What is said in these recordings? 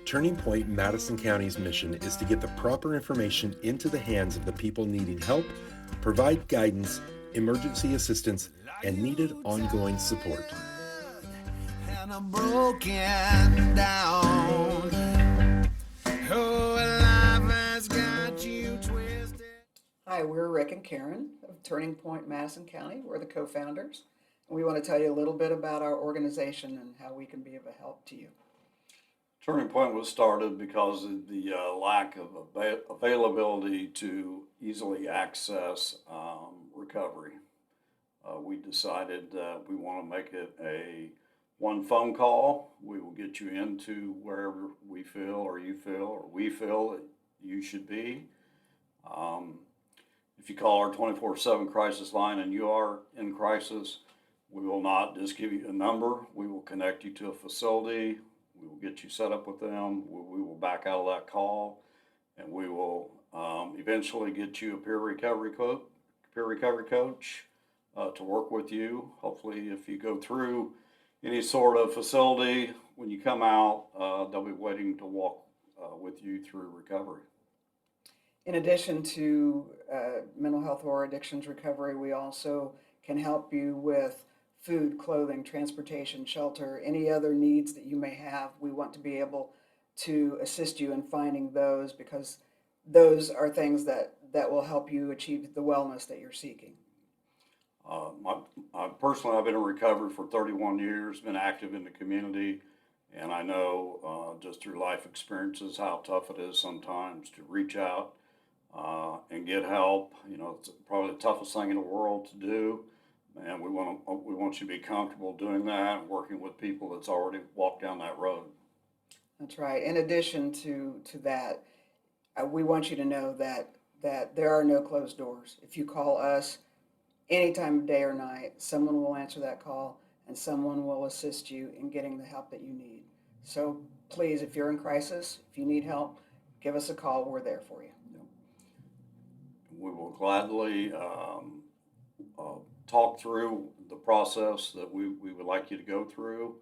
Turning Point Madison County's mission is to get the proper information into the hands of the people needing help, provide guidance, emergency assistance, and needed ongoing support. And I'm broken down. Oh, life has got you twisted. Hi, we're Rick and Karen of Turning Point Madison County. We're the co-founders. And we want to tell you a little bit about our organization and how we can be of a help to you. Turning Point was started because of the lack of availability to easily access recovery. We decided we want to make it a one phone call. We will get you into wherever we feel or you feel or we feel that you should be. If you call our 24/7 crisis line and you are in crisis, we will not just give you a number. We will connect you to a facility. We will get you set up with them. We will back out of that call, and we will eventually get you a peer recovery coach to work with you. Hopefully, if you go through any sort of facility, when you come out, they'll be waiting to walk with you through recovery. In addition to mental health or addictions recovery, we also can help you with food, clothing, transportation, shelter, any other needs that you may have. We want to be able to assist you in finding those because those are things that will help you achieve the wellness that you're seeking. Personally, I've been in recovery for 31 years, been active in the community, and I know just through life experiences how tough it is sometimes to reach out and get help. You know, it's probably the toughest thing in the world to do. And we want you to be comfortable doing that and working with people that's already walked down that road. That's right. In addition to that, we want you to know that there are no closed doors. If you call us any time of day or night, someone will answer that call and someone will assist you in getting the help that you need. So please, if you're in crisis, if you need help, give us a call. We're there for you. We will gladly talk through the process that we would like you to go through.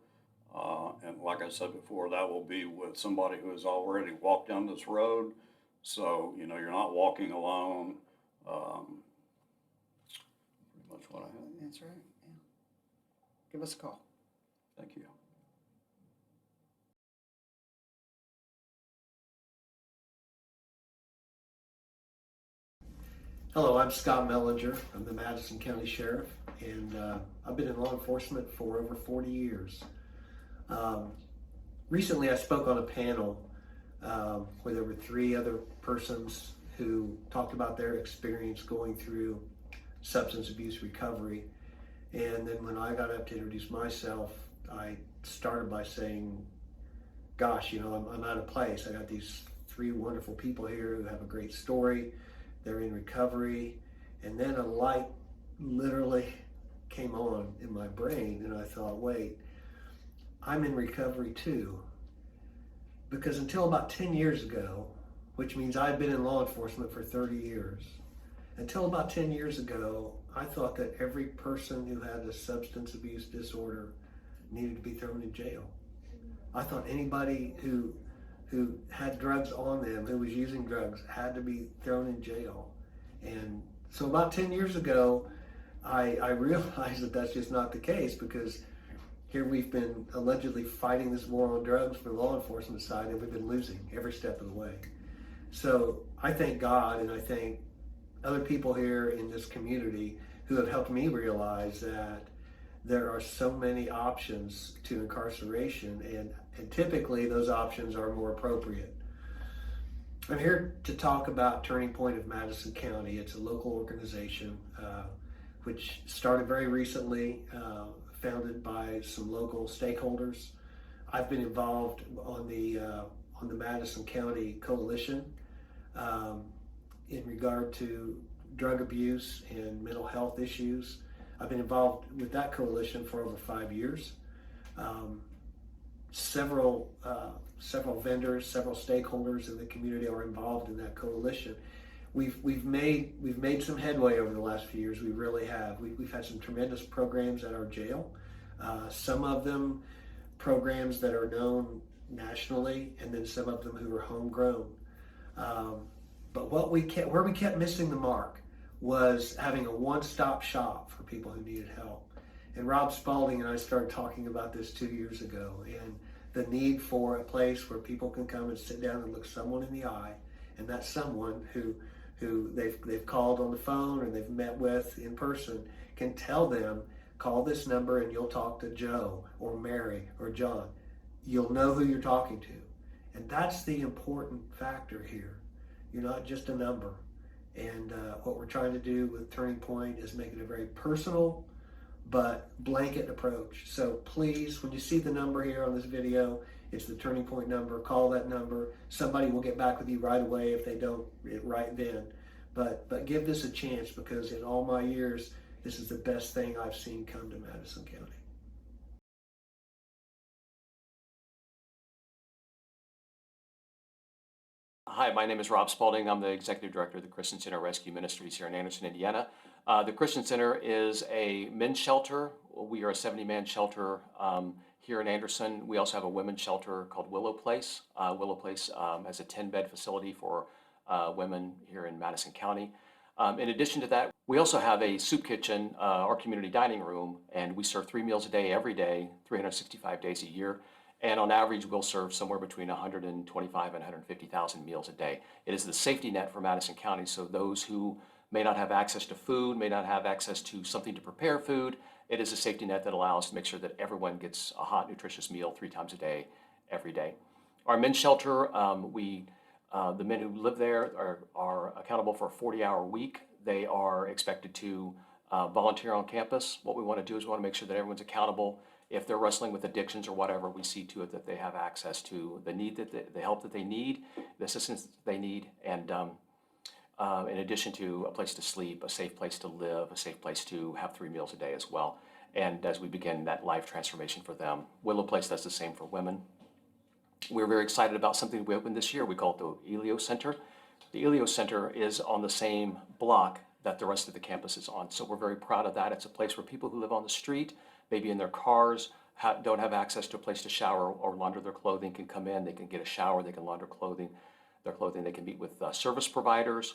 And like I said before, that will be with somebody who has already walked down this road. So, you know, you're not walking alone. Pretty much what I have. That's right. Yeah. Give us a call. Thank you. Hello, I'm Scott Mellinger. I'm the Madison County Sheriff, and I've been in law enforcement for over 40 years. Recently, I spoke on a panel where there were 3 other persons who talked about their experience going through substance abuse recovery. And then when I got up to introduce myself, I started by saying, gosh, you know, I'm out of place. I got these 3 wonderful people here who have a great story. They're in recovery. And then a light literally came on in my brain, and I thought, wait, I'm in recovery too. Because until about 10 years ago, which means I've been in law enforcement for 30 years, until about 10 years ago, I thought that every person who had a substance abuse disorder needed to be thrown in jail. I thought anybody who had drugs on them, who was using drugs, had to be thrown in jail. And so about 10 years ago, I realized that that's just not the case, because here we've been allegedly fighting this war on drugs from the law enforcement side, and we've been losing every step of the way. So I thank God, and I thank other people here in this community who have helped me realize that there are so many options to incarceration, and typically those options are more appropriate. I'm here to talk about Turning Point of Madison County. It's a local organization which started very recently, founded by some local stakeholders. I've been involved on the Madison County Coalition in regard to drug abuse and mental health issues. I've been involved with that coalition for over 5 years. Several vendors, several stakeholders in the community are involved in that coalition. We've made some headway over the last few years. We really have. We've had some tremendous programs at our jail. Some of them programs that are known nationally, and then some of them who are homegrown. But where we kept missing the mark was having a one-stop shop for people who needed help. And Rob Spalding and I started talking about this 2 years ago, and the need for a place where people can come and sit down and look someone in the eye, and that's someone who they've called on the phone or they've met with in person can tell them, call this number and you'll talk to Joe or Mary or John. You'll know who you're talking to. And that's the important factor here. You're not just a number. And what we're trying to do with Turning Point is make it a very personal but blanket approach. So please, when you see the number here on this video, it's the Turning Point number. Call that number. Somebody will get back with you right away if they don't right then. But give this a chance, because in all my years, this is the best thing I've seen come to Madison County. Hi, my name is Rob Spalding. I'm the Executive Director of the Christian Center Rescue Ministries here in Anderson, Indiana. The Christian Center is a men's shelter. We are a 70-man shelter here in Anderson. We also have a women's shelter called Willow Place. Willow Place has a 10-bed facility for women here in Madison County. In addition to that, we also have a soup kitchen, our community dining room, and we serve 3 meals a day, every day, 365 days a year. And on average, we'll serve somewhere between 125 and 150,000 meals a day. It is the safety net for Madison County, so those who may not have access to food, may not have access to something to prepare food, it is a safety net that allows to make sure that everyone gets a hot, nutritious meal 3 times a day, every day. Our men's shelter, the men who live there are accountable for a 40-hour week. They are expected to volunteer on campus. What we want to do is we want to make sure that everyone's accountable. If they're wrestling with addictions or whatever, we see to it that they have access to the help that they need, the assistance that they need, and in addition to a place to sleep, a safe place to live, a safe place to have 3 meals a day as well. And as we begin that life transformation for them, Willow Place does the same for women. We're very excited about something we opened this year. We call it the Elio Center. The Elio Center is on the same block that the rest of the campus is on. So we're very proud of that. It's a place where people who live on the street, maybe in their cars, don't have access to a place to shower or launder their clothing, can come in, they can get a shower, they can launder their clothing, they can meet with service providers,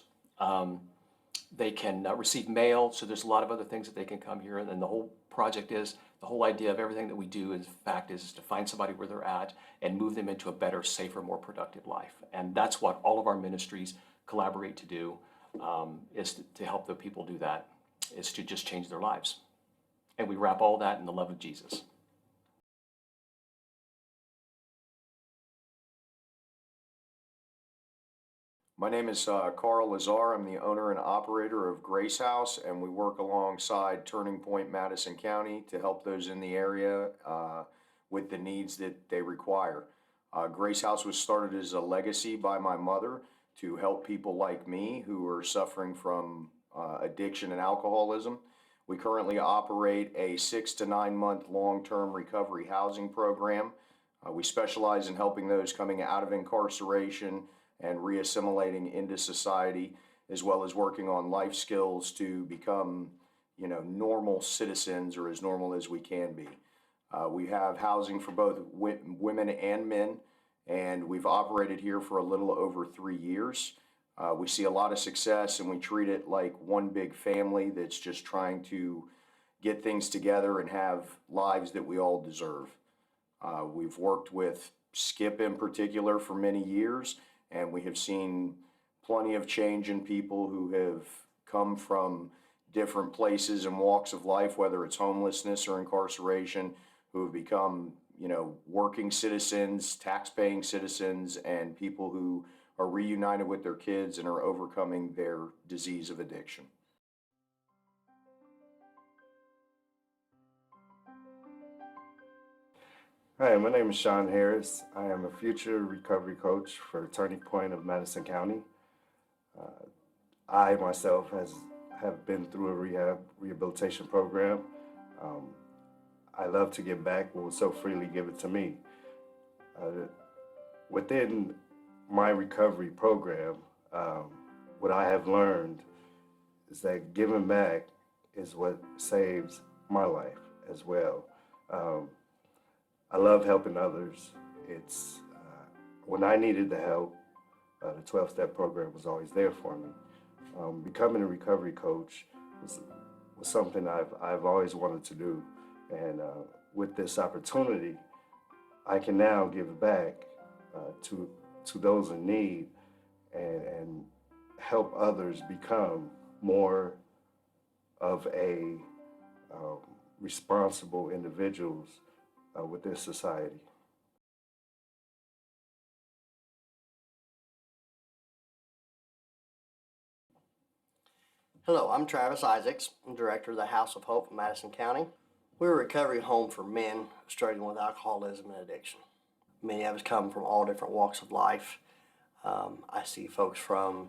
they can receive mail. So there's a lot of other things that they can come here. And then the whole project is, the whole idea of everything that we do, in fact, is to find somebody where they're at and move them into a better, safer, more productive life. And that's what all of our ministries collaborate to do, is to help the people do that, is to just change their lives. And we wrap all that in the love of Jesus. My name is Carl Lazar. I'm the owner and operator of Grace House, and we work alongside Turning Point Madison County to help those in the area with the needs that they require. Grace House was started as a legacy by my mother to help people like me who are suffering from addiction and alcoholism. We currently operate a 6 to 9 month long-term recovery housing program. We specialize in helping those coming out of incarceration and reassimilating into society, as well as working on life skills to become, normal citizens, or as normal as we can be. We have housing for both women and men, and we've operated here for a little over 3 years. We see a lot of success, and we treat it like one big family that's just trying to get things together and have lives that we all deserve. We've worked with Skip in particular for many years, and we have seen plenty of change in people who have come from different places and walks of life, whether it's homelessness or incarceration, who have become, working citizens, tax-paying citizens, and people who are reunited with their kids and are overcoming their disease of addiction. Hi, my name is Sean Harris. I am a future recovery coach for Turning Point of Madison County. I myself have been through a rehabilitation program. I love to give back what was so freely given to me. Within my recovery program, what I have learned is that giving back is what saves my life as well. I love helping others, it's when I needed the help, the 12-step program was always there for me. Becoming a recovery coach was something I've always wanted to do, and with this opportunity, I can now give back to those in need and help others become more of a responsible individuals within society. Hello, I'm Travis Isaacs. I'm director of the House of Hope in Madison County. We're a recovery home for men struggling with alcoholism and addiction. Many of us come from all different walks of life. I see folks from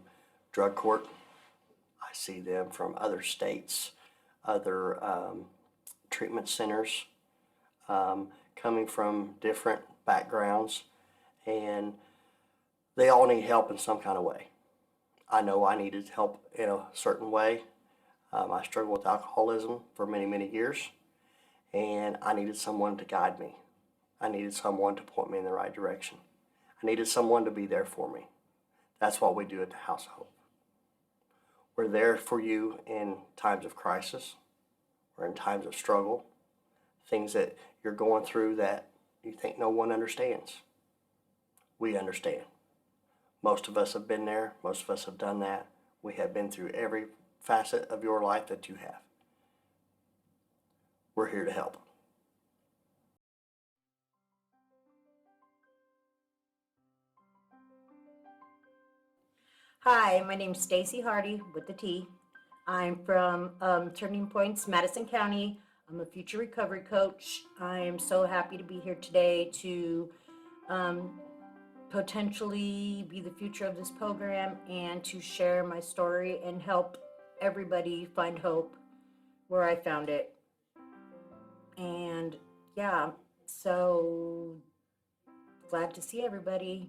drug court. I see them from other states, other treatment centers, coming from different backgrounds, and they all need help in some kind of way. I know I needed help in a certain way. I struggled with alcoholism for many, many years, and I needed someone to guide me. I needed someone to point me in the right direction. I needed someone to be there for me. That's what we do at the House of Hope. We're there for you in times of crisis or in times of struggle, things that you're going through that you think no one understands. We understand. Most of us have been there. Most of us have done that. We have been through every facet of your life that you have. We're here to help. Hi, my name's Stacy Hardy with the T. I'm from Turning Points, Madison County. I'm a future recovery coach. I am so happy to be here today to potentially be the future of this program and to share my story and help everybody find hope where I found it. And yeah, so glad to see everybody.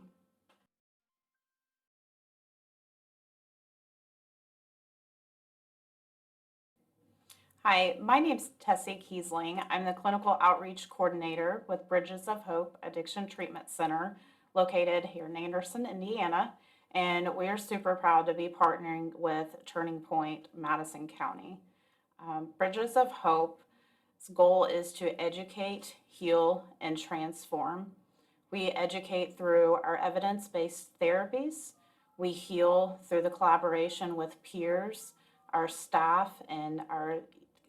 Hi, my name's Tessie Kiesling. I'm the Clinical Outreach Coordinator with Bridges of Hope Addiction Treatment Center located here in Anderson, Indiana, and we're super proud to be partnering with Turning Point, Madison County. Bridges of Hope's goal is to educate, heal, and transform. We educate through our evidence-based therapies. We heal through the collaboration with peers, our staff, and our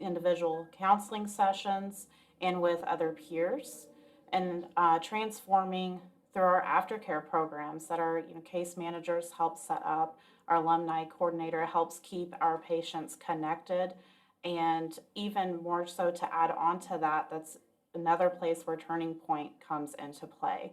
individual counseling sessions and with other peers, and transforming through our aftercare programs that our case managers help set up. Our alumni coordinator helps keep our patients connected, and even more so to add on to that, that's another place where Turning Point comes into play.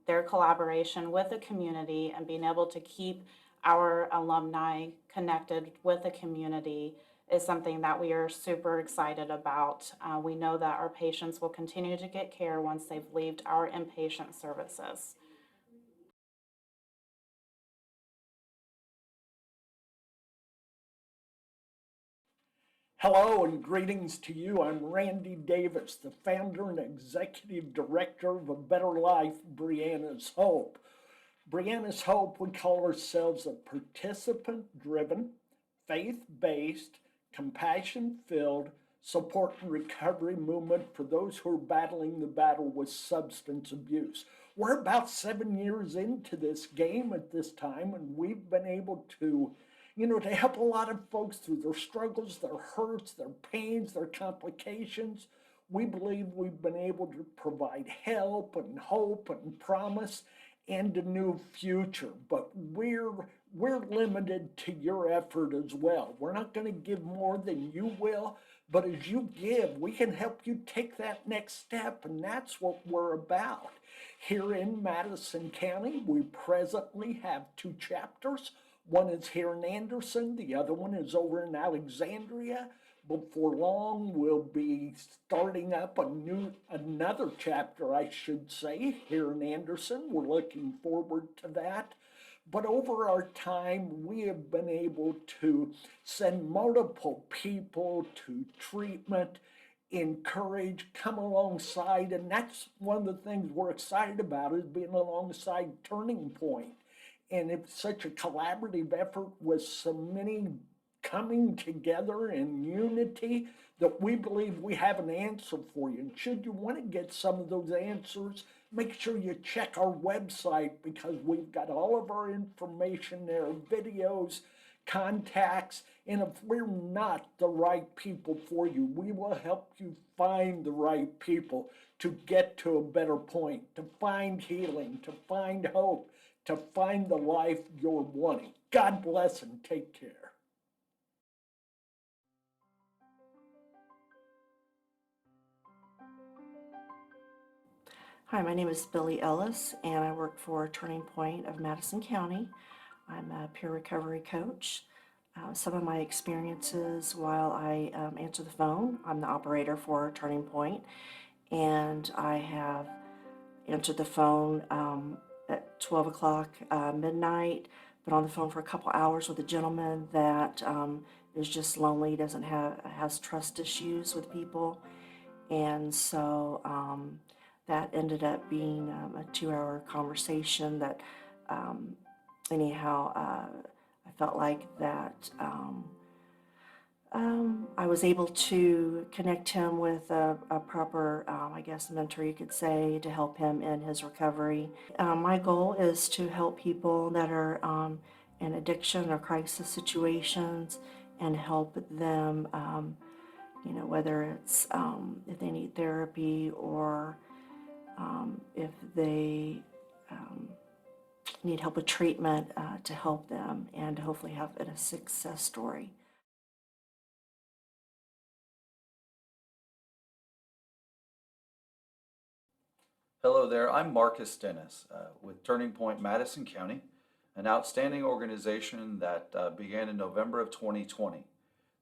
Their collaboration with the community and being able to keep our alumni connected with the community is something that we are super excited about. We know that our patients will continue to get care once they've left our inpatient services. Hello and greetings to you. I'm Randy Davis, the founder and executive director of A Better Life, Brianna's Hope. Brianna's Hope, we call ourselves a participant-driven, faith-based, compassion-filled support and recovery movement for those who are battling the battle with substance abuse. We're about 7 years into this game at this time, and we've been able to help a lot of folks through their struggles, their hurts, their pains, their complications. We believe we've been able to provide help and hope and promise and a new future, but we're limited to your effort as well. We're not going to give more than you will, but as you give, we can help you take that next step, and that's what we're about. Here in Madison County, we presently have 2 chapters. One is here in Anderson, the other one is over in Alexandria. Before long, we'll be starting up another chapter, I should say, here in Anderson. We're looking forward to that. But over our time, we have been able to send multiple people to treatment encourage, come alongside, and that's one of the things we're excited about is being alongside Turning Point. And it's such a collaborative effort with so many coming together in unity that we believe we have an answer for you. And should you want to get some of those answers, make sure you check our website because we've got all of our information there, videos, contacts, and if we're not the right people for you, we will help you find the right people to get to a better point, to find healing, to find hope, to find the life you're wanting. God bless and take care. Hi, my name is Billy Ellis, and I work for Turning Point of Madison County. I'm a peer recovery coach. Some of my experiences while I answer the phone, I'm the operator for Turning Point, and I have answered the phone at 12 o'clock midnight, been on the phone for a couple hours with a gentleman that is just lonely, has trust issues with people, and so that ended up being a 2-hour conversation that anyhow, I felt like that I was able to connect him with a proper, I guess, mentor, you could say, to help him in his recovery. My goal is to help people that are in addiction or crisis situations and help them, whether it's if they need therapy or if they need help with treatment to help them and hopefully have a success story. Hello there, I'm Marcus Dennis with Turning Point Madison County, an outstanding organization that began in November of 2020.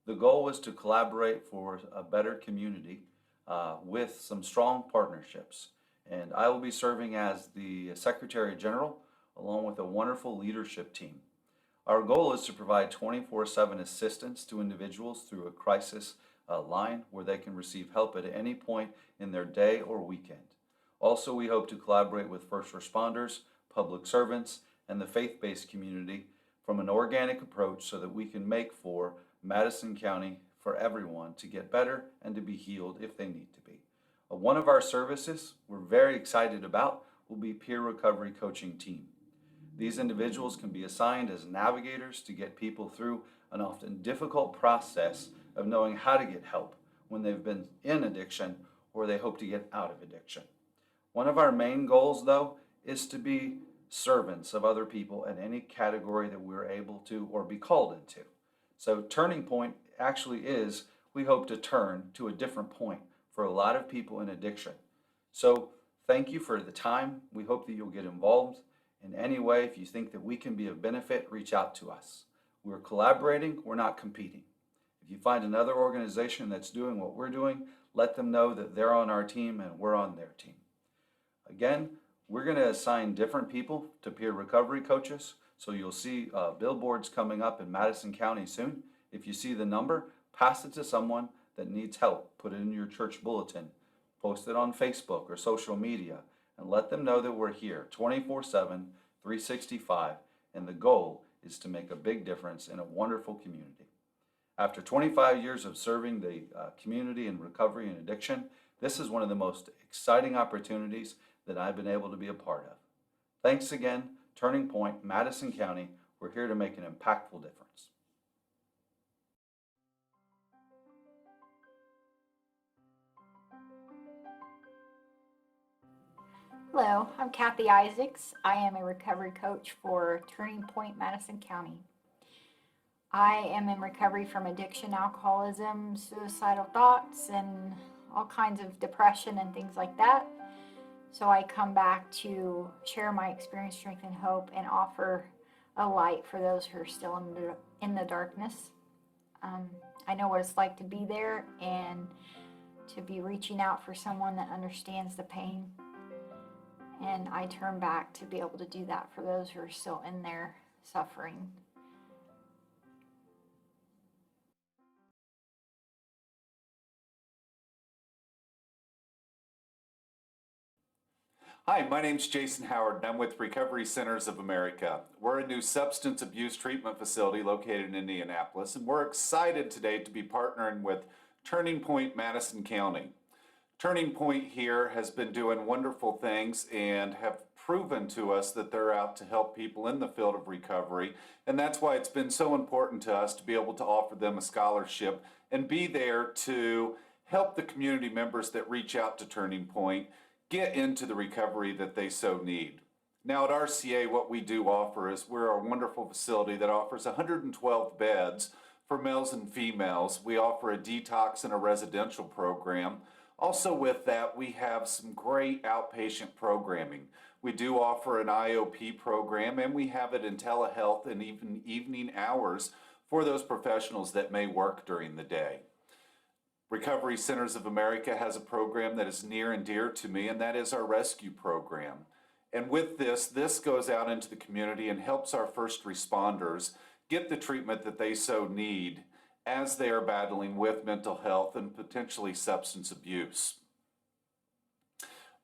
The goal was to collaborate for a better community with some strong partnerships. And I will be serving as the Secretary General along with a wonderful leadership team. Our goal is to provide 24/7 assistance to individuals through a crisis line where they can receive help at any point in their day or weekend. Also, we hope to collaborate with first responders, public servants, and the faith-based community from an organic approach so that we can make for Madison County for everyone to get better and to be healed if they need to be. One of our services we're very excited about will be peer recovery coaching team. These individuals can be assigned as navigators to get people through an often difficult process of knowing how to get help when they've been in addiction or they hope to get out of addiction. One of our main goals, though, is to be servants of other people in any category that we're able to or be called into. So Turning Point actually is, we hope to turn to a different point for a lot of people in addiction. So thank you for the time. We hope that you'll get involved in any way. If you think that we can be of benefit, reach out to us. We're collaborating, we're not competing. If you find another organization that's doing what we're doing, let them know that they're on our team and we're on their team. Again, we're going to assign different people to peer recovery coaches. So you'll see billboards coming up in Madison County soon. If you see the number, pass it to someone that needs help. Put it in your church bulletin, post it on Facebook or social media, and let them know that we're here 24/7, 365, and the goal is to make a big difference in a wonderful community. After 25 years of serving the community in recovery and addiction, this is one of the most exciting opportunities that I've been able to be a part of. Thanks again, Turning Point, Madison County. We're here to make an impactful difference. Hello, I'm Kathy Isaacs. I am a recovery coach for Turning Point Madison County. I am in recovery from addiction, alcoholism, suicidal thoughts, and all kinds of depression and things like that. So I come back to share my experience, strength, and hope and offer a light for those who are still in the darkness. I know what it's like to be there and to be reaching out for someone that understands the pain. And I turn back to be able to do that for those who are still in there suffering. Hi, my name's Jason Howard, and I'm with Recovery Centers of America. We're a new substance abuse treatment facility located in Indianapolis, and we're excited today to be partnering with Turning Point Madison County. Turning Point here has been doing wonderful things and have proven to us that they're out to help people in the field of recovery, and that's why it's been so important to us to be able to offer them a scholarship and be there to help the community members that reach out to Turning Point get into the recovery that they so need. Now at RCA, what we do offer is we're a wonderful facility that offers 112 beds for males and females. We offer a detox and a residential program. Also with that, we have some great outpatient programming. We do offer an IOP program, and we have it in telehealth and even evening hours for those professionals that may work during the day. Recovery Centers of America has a program that is near and dear to me, and that is our rescue program. And with this goes out into the community and helps our first responders get the treatment that they so need as they are battling with mental health and potentially substance abuse.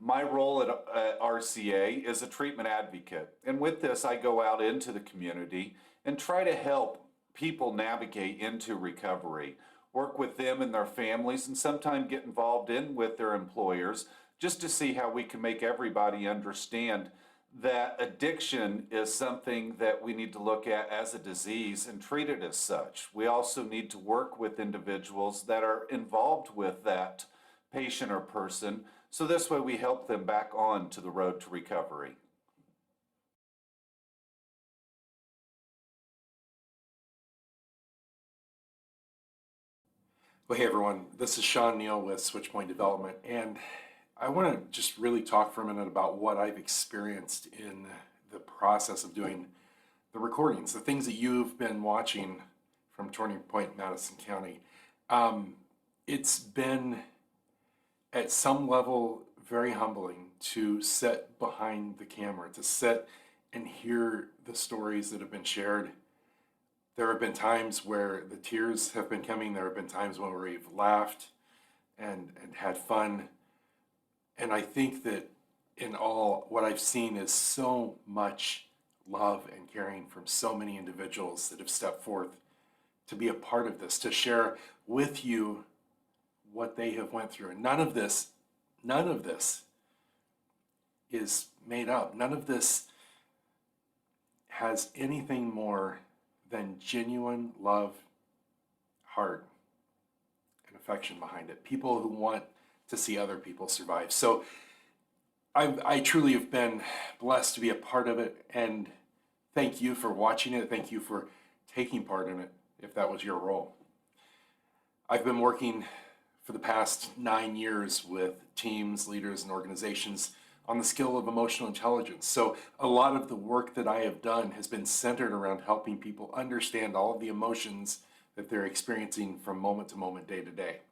My role at RCA is a treatment advocate, and with this I go out into the community and try to help people navigate into recovery, work with them and their families, and sometimes get involved in with their employers just to see how we can make everybody understand that addiction is something that we need to look at as a disease and treat it as such. We also need to work with individuals that are involved with that patient or person, so this way we help them back on to the road to recovery. Well, hey everyone, this is Sean Neal with Switchpoint Development, and I want to just really talk for a minute about what I've experienced in the process of doing the recordings, the things that you've been watching from Turning Point, Madison County. It's been, at some level, very humbling to sit behind the camera, to sit and hear the stories that have been shared. There have been times where the tears have been coming. There have been times when we've laughed and had fun. And I think that in all, what I've seen is so much love and caring from so many individuals that have stepped forth to be a part of this, to share with you what they have went through. And none of this is made up. None of this has anything more than genuine love, heart, and affection behind it. People who want to see other people survive. So I truly have been blessed to be a part of it, and thank you for watching it. Thank you for taking part in it, if that was your role. I've been working for the past 9 years with teams, leaders, and organizations on the skill of emotional intelligence. So a lot of the work that I have done has been centered around helping people understand all of the emotions that they're experiencing from moment to moment, day to day.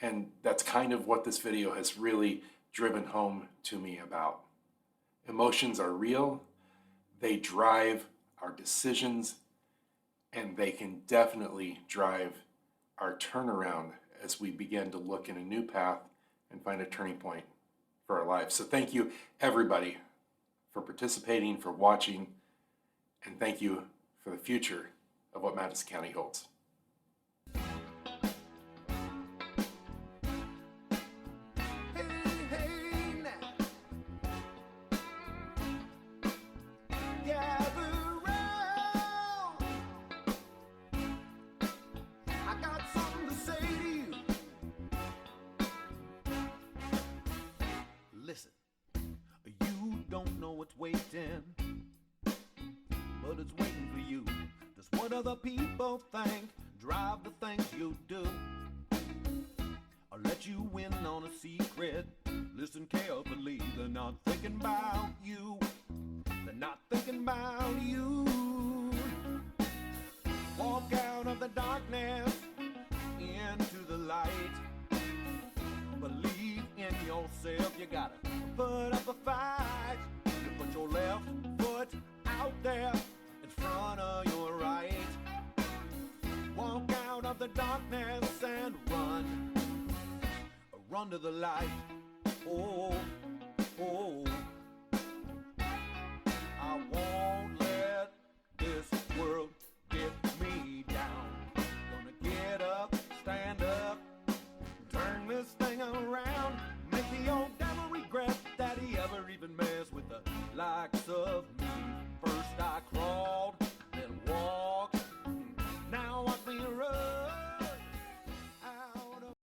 And that's kind of what this video has really driven home to me about. Emotions are real, they drive our decisions, and they can definitely drive our turnaround as we begin to look in a new path and find a turning point for our lives. So thank you, everybody, for participating, for watching, and thank you for the future of what Madison County holds. Listen, you don't know what's waiting, but it's waiting for you. Just what other people think drive the things you do. I'll let you in on a secret. Listen carefully, they're not thinking about you. They're not thinking about you. Walk out of the darkness into the light. Believe in yourself, you gotta put up a fight. You put your left foot out there in front of your right. Walk out of the darkness and run to the light. Oh, oh.